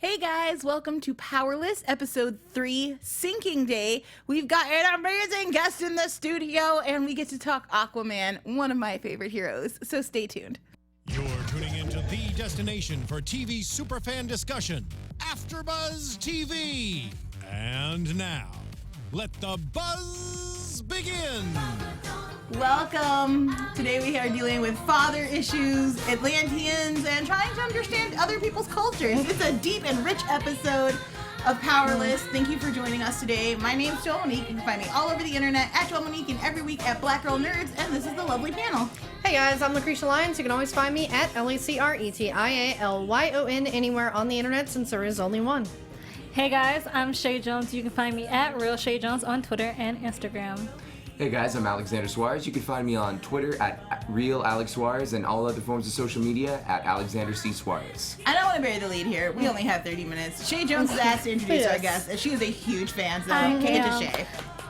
Hey guys, welcome to Powerless, episode 3, Sinking Day. We've got an amazing guest in the studio, and we get to talk Aquaman, one of my favorite heroes, so stay tuned. You're tuning into the destination for TV superfan discussion, AFTERBUZZ TV. And now, let the buzz begin. Welcome. Today we are dealing with father issues, Atlanteans, and trying to understand other people's cultures. It's a deep and rich episode of Powerless. Thank you for joining us today. My name's Joelle Monique. You can find me all over the internet at Joelle Monique and every week at Black Girl Nerds, and this is the lovely panel. Hey guys, I'm Lacretia Lyon. You can always find me at LACRETIALYON anywhere on the internet since there is only one. Hey guys, I'm Chae Jones. You can find me at Real Chae Jones on Twitter and Instagram. Hey guys, I'm Alexander Suarez. You can find me on Twitter at Real Alex Suarez and all other forms of social media at Alexander C. Suarez. I don't want to bury the lead here. We only have 30 minutes. Chae Jones is asked to introduce our guest, and she is a huge fan, so kick it to Chae.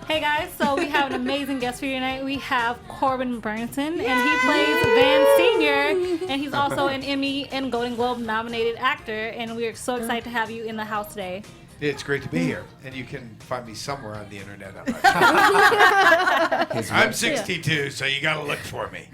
Hey guys, so we have an amazing guest for you tonight. We have Corbin Bernsen, and he plays Van Senior, and he's also an Emmy and Golden Globe nominated actor, and we are so excited to have you in the house today. It's great to be here, and you can find me somewhere on the internet. I'm 62, so you got to look for me.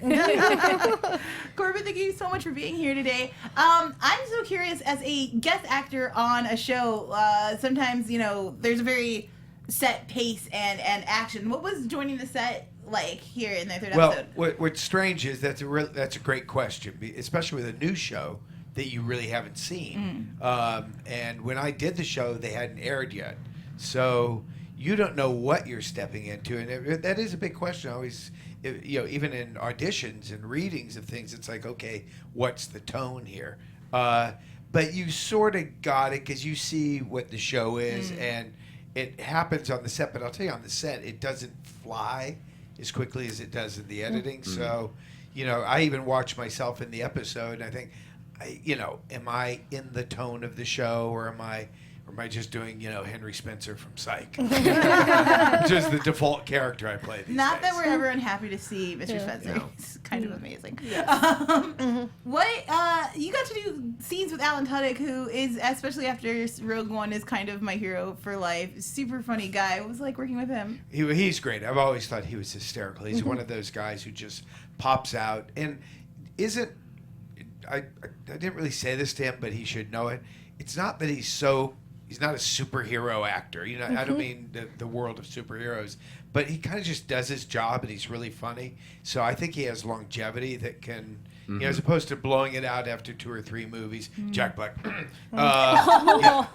Corbin, thank you so much for being here today. I'm so curious, as a guest actor on a show, sometimes, you know, there's a very set pace and action. What was joining the set like here in the third episode? Well, what's strange is that's a great question, especially with a new show that you really haven't seen. And when I did the show, they hadn't aired yet. So you don't know what you're stepping into. And that is a big question. I always, you know, even in auditions and readings of things, it's like, okay, what's the tone here? But you sort of got it because you see what the show is and it happens on the set. But I'll tell you, on the set, it doesn't fly as quickly as it does in the editing. So, you know, I even watch myself in the episode and I think, am I in the tone of the show, or am I just doing, Henry Spencer from Psych? Just the default character I play these Not days. that we're ever unhappy to see Mr. Spencer. No. It's kind of amazing. Yes. What you got to do scenes with Alan Tudyk, who is, especially after Rogue One, is kind of my hero for life. Super funny guy. What was it like working with him? He's great. I've always thought he was hysterical. He's one of those guys who just pops out and isn't. I didn't really say this to him, but he should know it. It's not that he's not a superhero actor. I don't mean the world of superheroes, but he kind of just does his job and he's really funny. So I think he has longevity that can, as opposed to blowing it out after 2 or 3 movies. Jack Black. I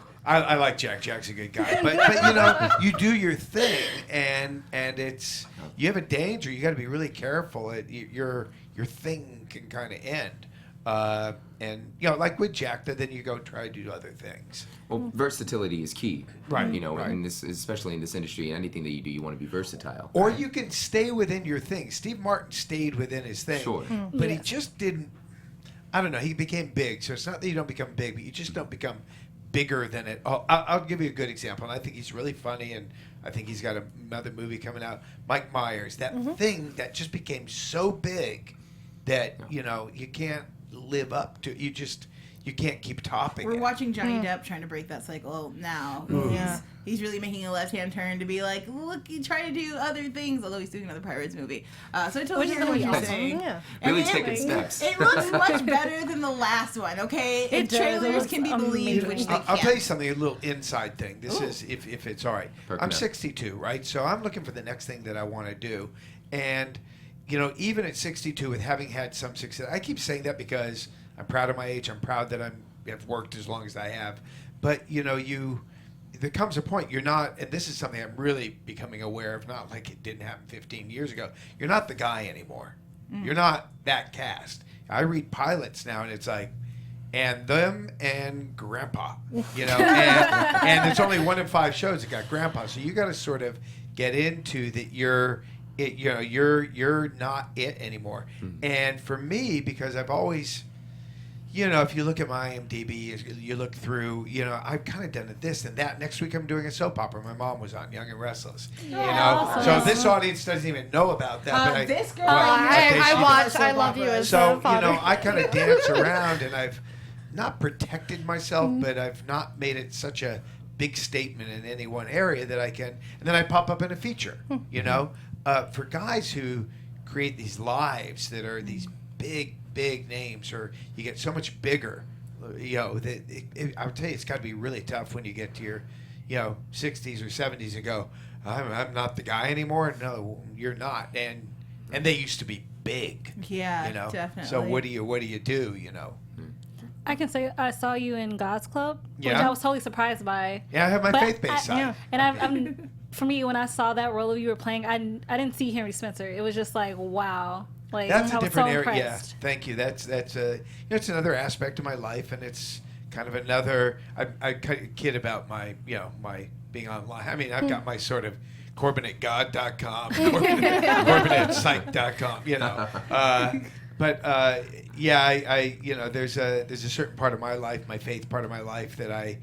like Jack. Jack's a good guy. But you do your thing and you have a danger. You got to be really careful. Your thing can kind of end. And like with Jack, then you go try to do other things. Well, versatility is key. Right. Right. In this, especially in this industry, anything that you do, you want to be versatile. Or you can stay within your thing. Steve Martin stayed within his thing. Sure. But he just didn't, I don't know, he became big. So it's not that you don't become big, but you just don't become bigger than it. Oh, I'll give you a good example. And I think he's really funny, and I think he's got another movie coming out. Mike Myers, that thing that just became so big that, you can't live up to. You can't keep topping We're it. watching Johnny Depp trying to break that cycle now. He's really making a left-hand turn to be like, look, he's trying to do other things, although he's doing another Pirates movie. So I totally hear what you're saying. Really taking steps. It looks much better than the last one, okay? It does. Trailers can be believed, which they can't. I'll tell you something, a little inside thing. This is, if it's all right. Perking I'm up. 62, right? So I'm looking for the next thing that I want to do. And, even at 62, with having had some success, I keep saying that because I'm proud of my age. I'm proud that I've worked as long as I have. But, there comes a point you're not, and this is something I'm really becoming aware of, not like it didn't happen 15 years ago. You're not the guy anymore. You're not that cast. I read pilots now, and it's like, and them and Grandpa, and there's only 1 in 5 shows that got Grandpa. So you got to sort of get into that you're not it anymore. And for me, because I've always, if you look at my IMDb, you look through, I've kind of done this and that. Next week I'm doing a soap opera my mom was on, Young and Restless. Awesome. So this audience doesn't even know about that. But This girl, I she watch does I soap Love You operas. as so a father. I kind of dance around, and I've not protected myself, but I've not made it such a big statement in any one area that I can. And then I pop up in a feature, you know? For guys who create these lives that are these big names, or you get so much bigger, you know, I would tell you, it's got to be really tough when you get to your, you know, 60s or 70s and go, I'm not the guy anymore. No, you're not. And they used to be big. Yeah, you know? definitely. So what do you do, you know? I can say I saw you in God's Club, which Yeah. I was totally surprised by. Yeah, I have my But faith-based side. yeah. And I'm for me, when I saw that role you were playing, I didn't see Henry Spencer. It was just like, wow. Like, That's I a was different so area. Yeah, impressed. thank you. That's you know, it's another aspect of my life, and it's kind of another. I kid about my being online. I mean, I've got my sort of CorbinAtGod.com, CorbinAtPsych.com, you know. Yeah, I you know, there's a certain part of my life, my faith part of my life that I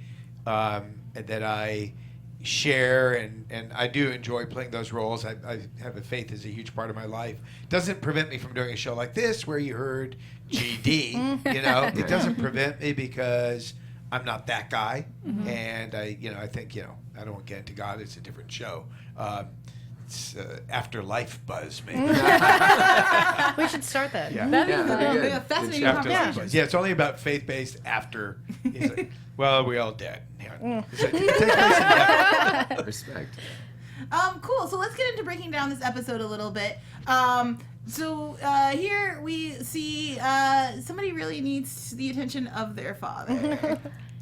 share, and I do enjoy playing those roles. I have a faith is a huge part of my life. Doesn't prevent me from doing a show like this where you heard GD. You know, it doesn't prevent me because I'm not that guy, and I think I don't want to get into God. It's a different show. It's Afterlife Buzz, maybe. We should start that. Yeah. That'd be Yeah, fun. that'd be good. Yeah, fascinating Good show. Afterlife conversation. Buzz. Yeah, it's only about faith-based after. He's like, well, we all dead. Yeah. It's like, it takes place in heaven. Respect. Cool. So let's get into breaking down this episode a little bit. Here we see somebody really needs the attention of their father.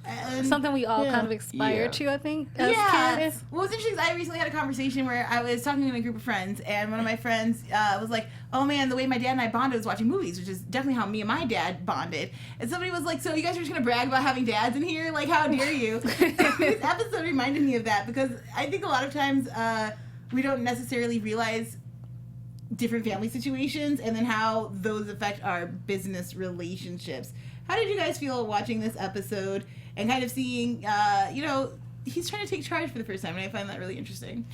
And Something we all Yeah. kind of aspire Yeah. to, I think, as kids. Well, what's interesting is I recently had a conversation where I was talking to a group of friends, and one of my friends was like, oh man, the way my dad and I bonded was watching movies, which is definitely how me and my dad bonded. And somebody was like, so you guys are just going to brag about having dads in here? Like, how dare you? This episode reminded me of that, because I think a lot of times we don't necessarily realize different family situations and then how those affect our business relationships. How did you guys feel watching this episode and kind of seeing, he's trying to take charge for the first time, and I find that really interesting.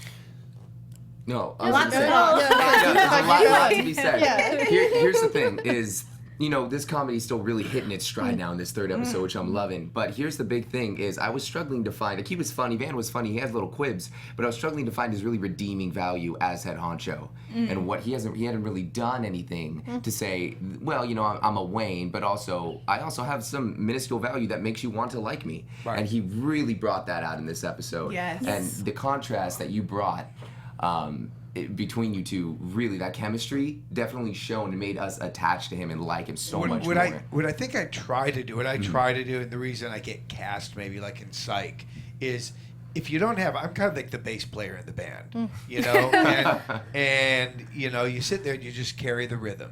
No, Lots say, of yeah, there's a lot to be said. Yeah. Here's the thing is, this comedy is still really hitting its stride now in this third episode, which I'm loving. But here's the big thing is I was struggling to find, like, he was funny, Van was funny, he has little quibs, but I was struggling to find his really redeeming value as head honcho. And what he hadn't really done anything to say, well, I'm a Wayne, but also, I also have some minuscule value that makes you want to like me. Right. And he really brought that out in this episode. Yes. And the contrast that you brought, between you two, really, that chemistry definitely shown and made us attached to him and like him so much more. What I think I try to do, and the reason I get cast maybe like in Psych, is if you don't have, I'm kind of like the bass player in the band, and you sit there and you just carry the rhythm,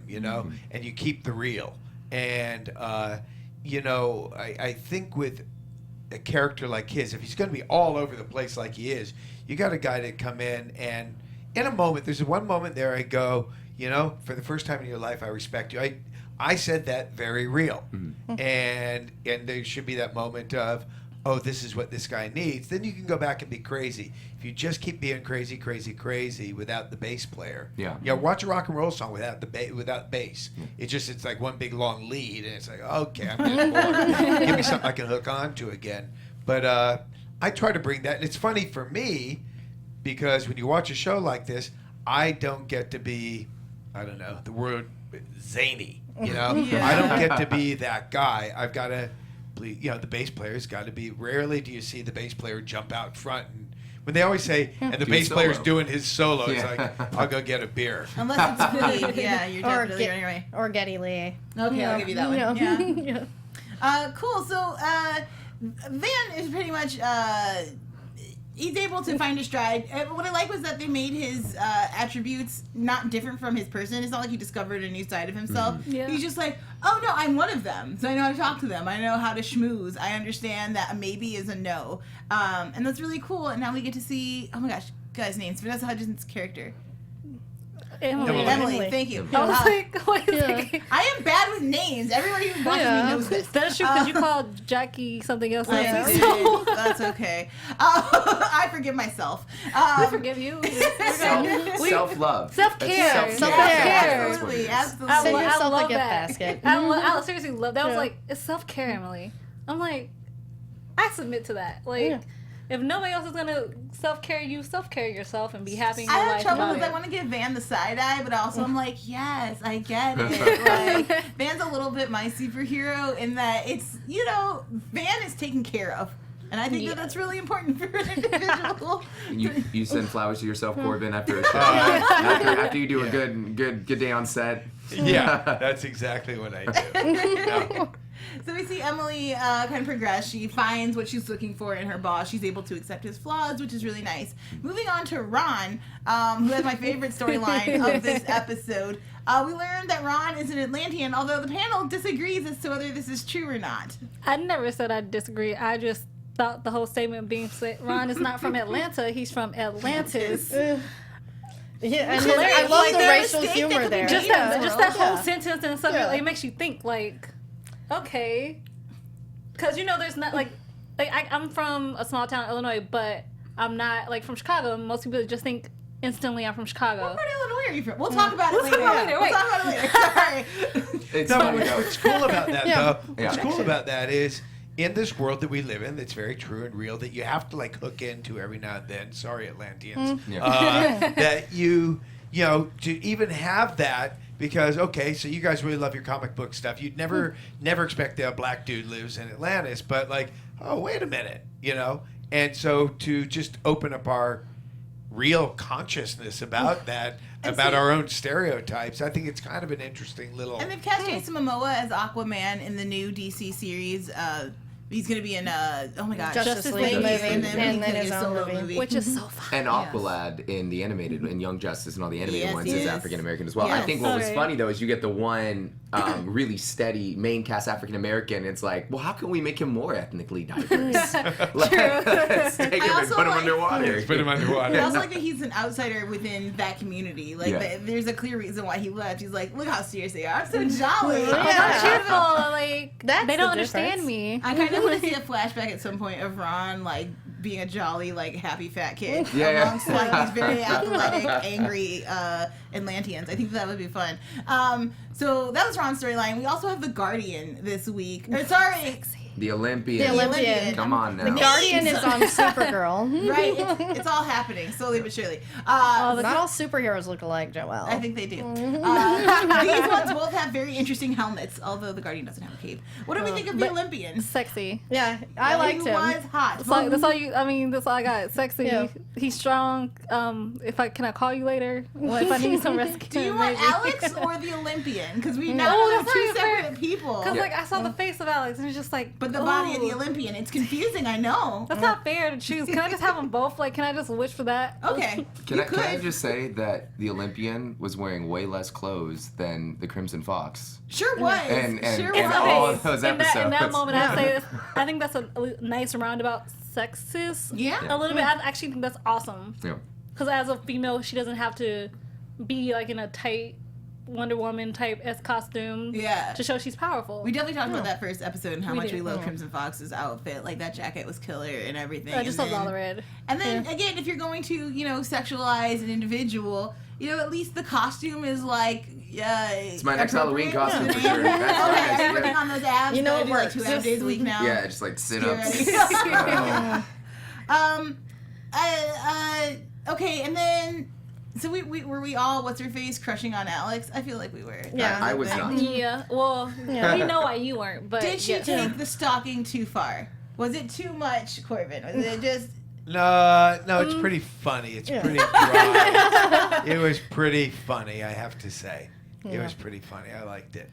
and you keep the real, and I think with a character like his, if he's going to be all over the place like he is, you got a guy to come in and. In a moment, there's one moment there I go, for the first time in your life, I respect you. I said that very real. And there should be that moment of, oh, this is what this guy needs. Then you can go back and be crazy. If you just keep being crazy without the bass player. Yeah. Watch a rock and roll song without bass. It's like one big long lead, and it's like, okay, I'm getting bored. Give me something I can hook on to again. But I try to bring that. And it's funny for me, because when you watch a show like this, I don't get to be, I don't know, the word zany, Yeah. I don't get to be that guy. I've got to, the bass player's got to be, rarely do you see the bass player jump out front. And when they always say, and the Do bass player's solo. doing his solo, it's Yeah. like, I'll go get a beer. Unless it's really, you're Or definitely going away. Or Getty Lee. Okay, I'll give you that one. Yeah. Yeah. Cool. So Van is pretty much he's able to find his stride. What I like was that they made his attributes not different from his person. It's not like he discovered a new side of himself. Yeah. He's just like, oh no, I'm one of them. So I know how to talk to them. I know how to schmooze. I understand that a maybe is a no. And that's really cool. And now we get to see, oh my gosh, guys' names. Vanessa Hudgens' character. Emily. Emily, thank you. I was like, wait a second. I am bad with names. Everybody who watches me knows this. That's true, because you called Jackie something else. I last did. week, so That's okay. I forgive myself. we forgive you. We self-love. Self-care. That's Self-care. Absolutely, absolutely. I Send love yourself a gift that. basket. I seriously love that. Was Yeah. like, it's self-care, Emily. I'm like, I submit to that. Like, Yeah. if nobody else is gonna self-care you, self-care yourself and be happy in your I have life. trouble about because I it. want to give Van the side eye, but also I'm like, yes, I get it. Like, Van's a little bit my superhero in that it's, Van is taken care of. And I think that that's really important for an individual. You send flowers to yourself, Corbin, after a show. after you do a good day on set. Yeah, that's exactly what I do. Yeah. So we see Emily kind of progress. She finds what she's looking for in her boss. She's able to accept his flaws, which is really nice. Moving on to Ron, who has my favorite storyline of this episode. We learned that Ron is an Atlantean, although the panel disagrees as to whether this is true or not. I never said I disagree. I just thought the whole statement being said, Ron is not from Atlanta, he's from Atlantis. Yeah, and Hilarious. I love Like, the they're racial mistake humor that there. could be Just made. that, Yeah. just that whole Yeah. sentence and stuff, Yeah. it makes you think, like, okay. Because, there's not, I'm from a small town, Illinois, but I'm not, from Chicago. Most people just think instantly I'm from Chicago. What part of Illinois are you from? We'll talk about it We'll later. talk about it later, We'll wait. talk about it later. Sorry. It's No, funny but though. what's cool about that, Yeah. though, Yeah. what's cool about that is in this world that we live in, that's very true and real, that you have to hook into every now and then. Sorry, Atlanteans. Yeah. That to even have that. Because so you guys really love your comic book stuff. You'd never expect that a black dude lives in Atlantis, but oh wait a minute, And so to just open up our real consciousness about that, about our own stereotypes, I think it's kind of an interesting little. And they've cast Jason Momoa as Aquaman in the new DC series. He's going to be in, Justice League movie, movie, and then and he's then gonna his get a own solo movie. movie. Which is so fun. And Aqualad in the animated, in Young Justice and all the animated Yes, ones he is is. African American as well. Yes. I think what was Alright. funny though is you get the one really steady main cast African American. It's like, well, how can we make him more ethnically diverse? Let's take him and also put him like- underwater. Put him underwater. I also like that he's an outsider within that community. Yeah. There's a clear reason why he left. He's like, look how serious they are. I'm so jolly. Yeah. Cheerful, That's they the don't understand difference. me. I kind of want to see a flashback at some point of Ron being a jolly, happy fat kid Yeah. amongst these very athletic, angry Atlanteans. I think that would be fun. So that was Ron's storyline. We also have the Guardian this week. Or, sorry, The Olympian. The Olympian. Come on now. The Guardian is on Supergirl. right? It's all happening slowly but surely. Not all superheroes look alike, Joelle. I think they do. These ones both have very interesting helmets, although the Guardian doesn't have a cape. What do we think of the Olympian? Sexy. Yeah, I liked He him. was hot. That's all I got. Sexy. Yeah. He's strong. Can I call you later? Well, if I need some rescue. Do you want maybe. Alex or the Olympian? Because we No, now have that's two not fair. separate people. Because I saw the face of Alex and it's just like. But the body of the ooh. Olympian, it's confusing, I know. That's not fair to choose. Can I just have them both? Can I just wish for that? Okay. Can you I, can I could. just say that the Olympian was wearing way less clothes than the Crimson Fox? Sure was. And sure and was. all of those in episodes. that moment, I think that's a nice roundabout sexist. Yeah. A little bit. I actually think that's awesome. Yeah. Because as a female, she doesn't have to be in a tight Wonder Woman type costume. Yeah. To show she's powerful. We definitely talked about that first episode and how We much did. we love Crimson Fox's outfit. That jacket was killer and everything. I just and love all then- the red. And then again, if you're going to, sexualize an individual, at least the costume is It's my next Halloween appropriate. costume for sure. That's Okay, nice, are you yeah. working on those abs? You know Gonna it do works. 2 days a week now. Yeah, just sit Get ups. ready. Okay, and then so were we all what's her face crushing on Alex? I feel like we were. Yeah. I was not. Yeah. Well, Yeah. we know why you weren't, but Did she yes. take the stalking too far? Was it too much, Corbin? Was it just? No, it's pretty funny. It's pretty dry. It was pretty funny, I have to say. It Yeah. was pretty funny. I liked it.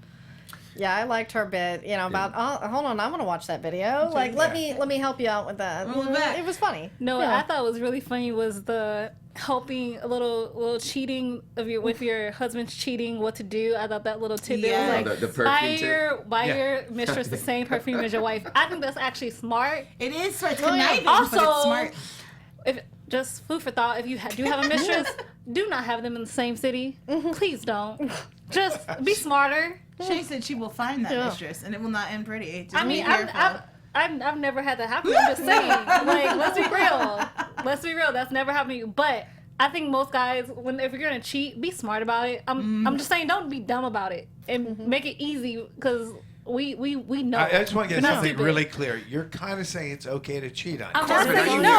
Yeah, I liked her bit. About hold on, I want to watch that video. Let me help you out with that. Roll it back. It was funny. No, Yeah. what I thought was really funny was the helping a little cheating with your husband's cheating, what to do. I thought that little tidbit Yeah. was like, Oh, the perfume buy Yeah. your mistress the same perfume as your wife. I think that's actually smart. It is smart. It's Oh, yeah. conniving, but it's Also, smart. If just food for thought, if you do have a mistress, do not have them in the same city. Please don't. Just be smarter. Chae said she will find that Yeah. mistress, and it will not end pretty. Just I mean, be careful. I've never had that happen. I'm just saying. Let's be real. Let's be real. That's never happened to you. But I think most guys, if you're gonna cheat, be smart about it. I'm just saying, don't be dumb about it and make it easy because we know. I just want to get We're not something stupid. really clear. You're kind of saying it's okay to cheat on. I'm you. not Corbin, are saying you- no.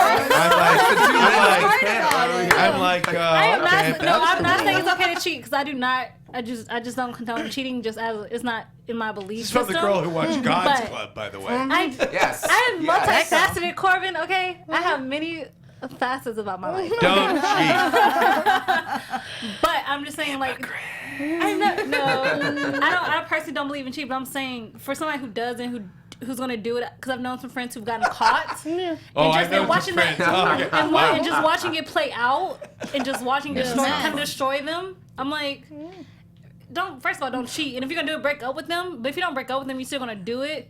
I'm like, I am okay, not. No, that's I'm not cool. saying it's okay to cheat because I do not. I just don't condone cheating. Just as it's not in my belief This is from system. the girl who watched God's But- Club, by the way. Yes. I am Yes. multifaceted, Corbin. Okay, I have many facets about my life. Don't cheat. But I'm just saying, like, I personally don't believe in cheating. But I'm saying for somebody who does and who's gonna do it, because I've known some friends who've gotten caught. Oh, I just know watching some friends. that, Oh, and just watching it play out, and just watching it kind of destroy them. I'm like, first of all, don't cheat. And if you're gonna do it, break up with them. But if you don't break up with them, you're still gonna do it.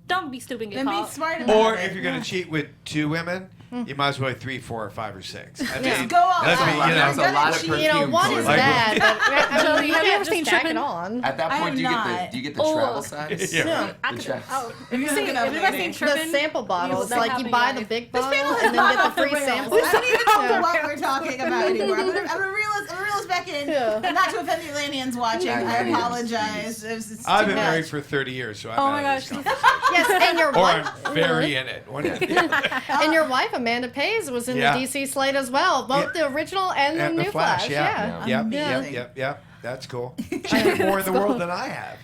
Don't be stupid and get Then be caught. smart about Or it. if you're going to cheat with 2 women, you might as well have 3, 4, or 5, or 6. I mean, Go all let's be, out. you That's know, a lot of cheat. perfume. You know, one is Corbin. bad, but I Joelle, mean, you have you can't ever just seen tack Trippin'? it on. At that I point, am do you not. get the Oh. travel size? Yeah. The chest. If you See, look it up have you ever later. seen The Trippin'? sample bottles, That like you happened buy in the life. big This bottle panel is and then not get off the free rails. sample. I don't even know what we're talking about anymore. I'm a realist back in. Yeah. Not to offend the Atlanteans watching. I Atlanteans, apologize. It's I've too been much. married for 30 years, so I'm Oh out my of this gosh. conversation. Yes, and your Or wife, I'm very in it. One of the other. and your wife Amanda Pays was in Yeah. the DC slate as well, both the original and the And the new Flash, Yeah. Yep, Amazing. yep. That's cool. She did more in the world than I have.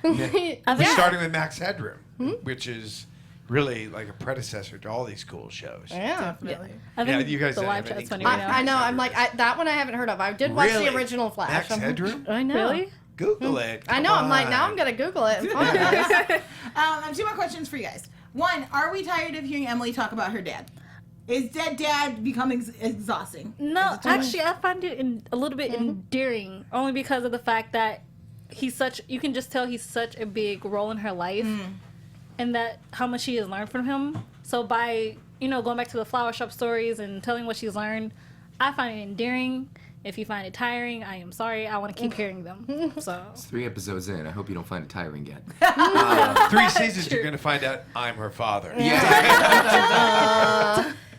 Starting with Max Headroom, which is really like a predecessor to all these cool shows. Yeah. Definitely. I think Yeah, you guys the don't live have any chat's funny clue. right now. I know. I'm like that one I haven't heard of. I did watch Really? the original Flash. Max Headroom? I know. Really? Google it. I know. Come I'm like now on. I'm gonna Google it and find it. I have 2 more questions for you guys. One, are we tired of hearing Emily talk about her dad? Is that dad becoming exhausting? No, actually, I find it a little bit endearing, only because of the fact that you can just tell he's such a big role in her life, and that how much she has learned from him. So by, going back to the flower shop stories and telling what she's learned, I find it endearing. If you find it tiring, I am sorry. I want to keep hearing them. So It's 3 episodes in. I hope you don't find it tiring yet. 3 seasons, you're going to find out I'm her father.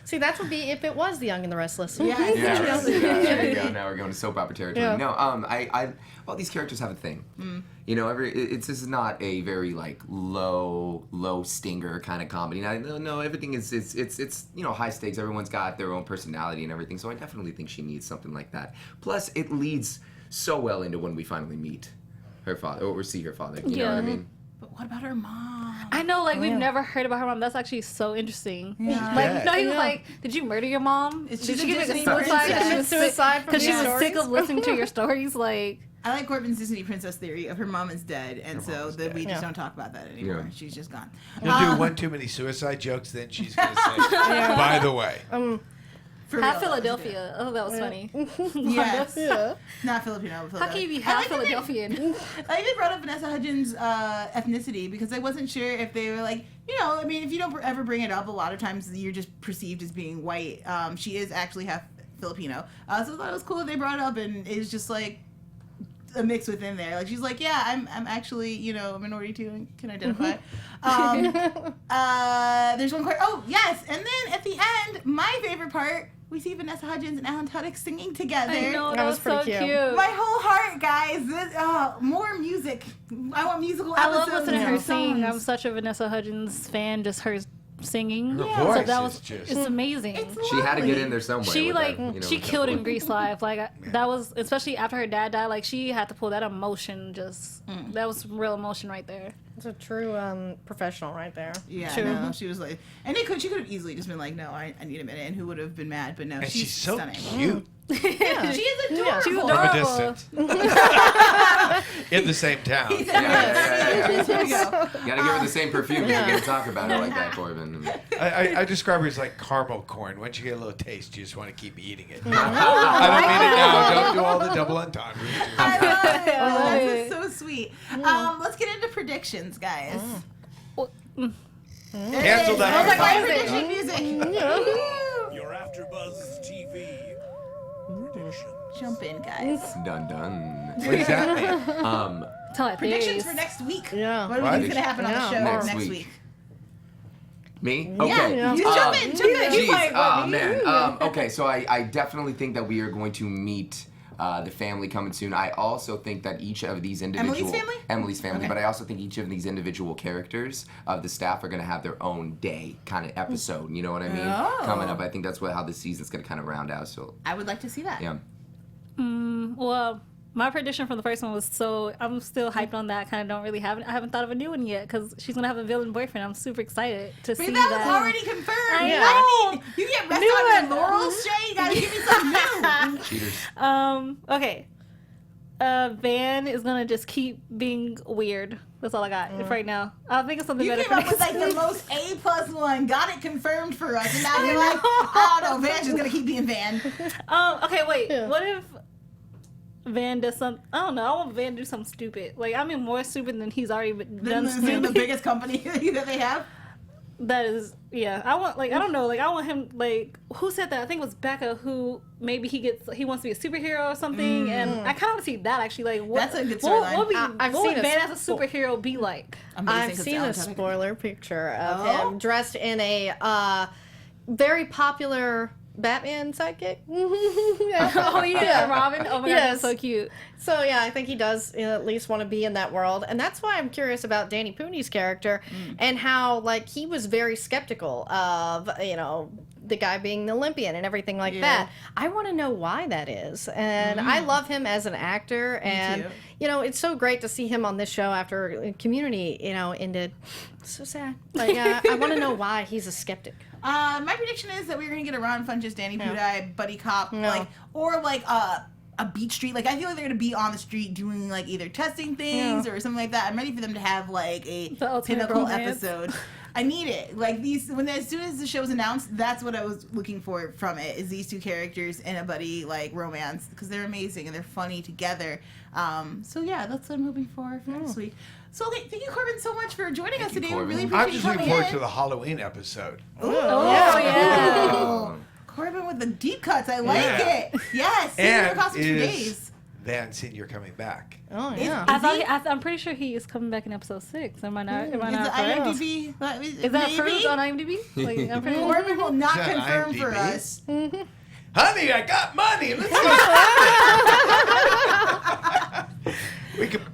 See, that would be if it was The Young and the Restless. Yeah. Yeah, there you go. Now we're going to soap opera territory. Yeah. No, all these characters have a thing. This is not a very like low stinger kind of comedy. No, everything is it's high stakes. Everyone's got their own personality and everything. So I definitely think she needs something like that. Plus, it leads so well into when we finally meet her father or see her father. You know what I mean? But what about her mom? I know, like, we've never heard about her mom. That's actually so interesting. Yeah. Like, no, he was like, did you murder your mom? She's Did a she get Disney suicide? princess. Suicide from Because she your was sick stories? of listening to your stories. Like, I like Corbin's Disney princess theory of her mom is dead, and so is that we dead. just don't talk about that anymore. Yeah. She's just gone. You'll do one too many suicide jokes, then she's going to say, by the way. For half real. Philadelphia. Oh, that was funny. Yes. Yeah. Not Filipino. But How can you be I half like that they- Philadelphian? I even brought up Vanessa Hudgens' ethnicity because I wasn't sure if they were like, if you don't ever bring it up, a lot of times you're just perceived as being white. She is actually half Filipino. So I thought it was cool that they brought it up, and it's just like a mix within there. Like she's like, yeah, I'm actually a minority too and can identify. There's one part. Oh yes, and then at the end, my favorite part, we see Vanessa Hudgens and Alan Tudyk singing together. I know, That that was was so pretty cute. cute. My whole heart, guys. More music. I want musical I episodes. love listening to her and sing. I'm songs. such a Vanessa Hudgens fan, just her singing. Her So voice that is was, just... it's amazing. It's She had to get lovely. in there somewhere. She with like that, she with killed that in voice. Grease Live. Like that was, especially after her dad died. Like she had to pull that emotion. That was real emotion right there. It's a true professional right there. Yeah, True. no, she was like, and she could have easily just been like, no, I need a minute, and who would have been mad? But no, And she's she's so stunning. cute Yeah. She is adorable. Yeah, She was from a adorable. distance. In the same town. Yeah. Here we go. You gotta give her the same perfume if you're gonna talk about her like that, Corbin. I describe her as like caramel corn. Once you get a little taste, you just want to keep eating it. I don't mean it now. Don't do all the double entendres. I love it. love That's it. so sweet. Let's get into predictions, guys. Cancel that. I was like, why Amazing. prediction music? Your AfterBuzz TV predictions. Jump in, guys. Dun dun. What does that mean? Tell it Predictions days. for next week. Yeah. What do we What? think's gonna happen on the Yeah. show Next next week. week? Me? Yeah, Okay. jump in. Geez, like, oh man. Okay, so I definitely think that we are going to meet the family coming soon. I also think that each of these individual Emily's family, Okay. but I also think each of these individual characters of the staff are going to have their own day kind of episode. You know what I mean? Oh. Coming up, I think that's how this season's going to kind of round out. So I would like to see that. yeah. Well, my prediction from the first one was I'm still hyped on that. I haven't thought of a new one yet because she's gonna have a villain boyfriend. I'm super excited to see That that. was already confirmed. I I know. mean, you get rest New on your one. laurels, Chae. You gotta give me something new. Cheaters. Okay. Van is gonna just keep being weird. That's all I got right now. I'll think of something You better came for up with next like the week. most A+ one. Got it confirmed for us, and now you're like, oh no, Van's just gonna keep being Van. Okay, wait. What if Van does something? I don't know. I want Van to do something stupid. Like, I mean, more stupid than he's already done Then the stupid. biggest company that they have. That is, yeah. I want, I don't know. I want him, who said that? I think it was Becca, who maybe he wants to be a superhero or something. And I kind of want to see that actually. Like, That's a good storyline. What would Van as a superhero be like? I've seen a spoiler picture of him dressed in a very popular Batman sidekick. Oh yeah, Robin. Oh my god, that's so cute. So yeah, I think he does at least want to be in that world, and that's why I'm curious about Danny Poone's character and how he was very skeptical of the guy being the Olympian and everything like that. I want to know why that is, and I love him as an actor, and it's so great to see him on this show after Community ended. So sad. I want to know why he's a skeptic. My prediction is that we're gonna get a Ron Funches, Danny Pudi, buddy cop, or a beat street. I feel like they're gonna be on the street doing either testing things or something like that. I'm ready for them to have a pinnacle episode. I need it. As soon as the show's announced, that's what I was looking for from it. Is these two characters in a buddy romance, because they're amazing and they're funny together. So yeah, that's what I'm hoping for next week. So thank you, Corbin, so much for joining us today. Corbin. We really appreciate I'm just you looking coming forward in. to the Halloween episode. Oh, Corbin with the deep cuts. I like it. Yes. And costumes for is days. Van Senior coming back? Oh yeah. I'm pretty sure he is coming back in episode 6. Am I not? Am I Is not the correct? IMDb? Is that approved on IMDb? I'm pretty sure. Corbin will not Is that confirm for IMDb? us. Honey, I got money. Let's go.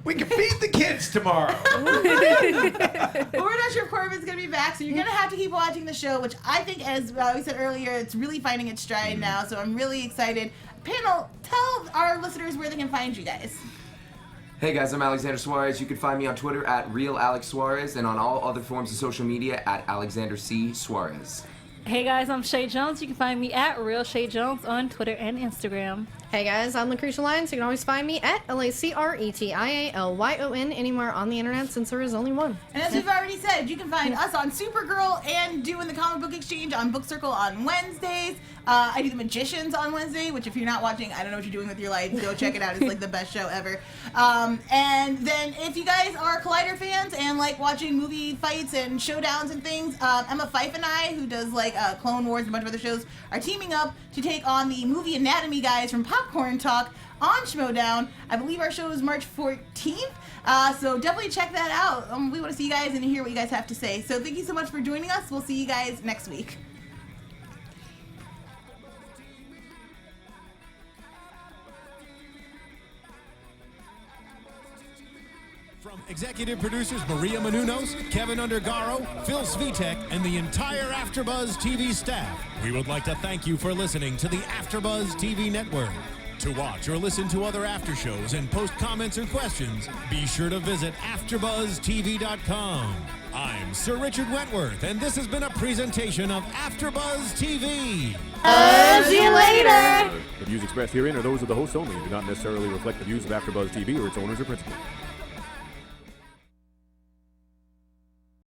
we can feed the kids tomorrow. But we're not sure if Corbin's going to be back, so you're going to have to keep watching the show, which I think, as we said earlier, it's really finding its stride now, so I'm really excited. Panel, tell our listeners where they can find you guys. Hey guys, I'm Alexander Suarez. You can find me on Twitter at RealAlexSuarez and on all other forms of social media at Alexander C. Suarez. Hey guys, I'm Chae Jones. You can find me at Real Chae Jones on Twitter and Instagram. Hey guys, I'm Lacretia Lyon, so you can always find me at LACRETIALYON anywhere on the internet, since there is only one. And as we've already said, you can find us on Supergirl and doing the Comic Book Exchange on Book Circle on Wednesdays. I do The Magicians on Wednesday, which if you're not watching, I don't know what you're doing with your life. Go check it out. It's the best show ever. And then if you guys are Collider fans and like watching movie fights and showdowns and things, Emma Fife and I, who does Clone Wars and a bunch of other shows, are teaming up to take on the movie anatomy guys from Popcorn Talk on Schmodown. I believe our show is March 14th. So definitely check that out. We want to see you guys and hear what you guys have to say. So thank you so much for joining us. We'll see you guys next week. From executive producers Maria Menounos, Kevin Undergaro, Phil Svitek, and the entire AfterBuzz TV staff, we would like to thank you for listening to the AfterBuzz TV network. To watch or listen to other after shows and post comments or questions, be sure to visit AfterBuzzTV.com. I'm Sir Richard Wentworth, and this has been a presentation of AfterBuzz TV. See you later. The views expressed herein are those of the hosts only and do not necessarily reflect the views of AfterBuzz TV or its owners or principals.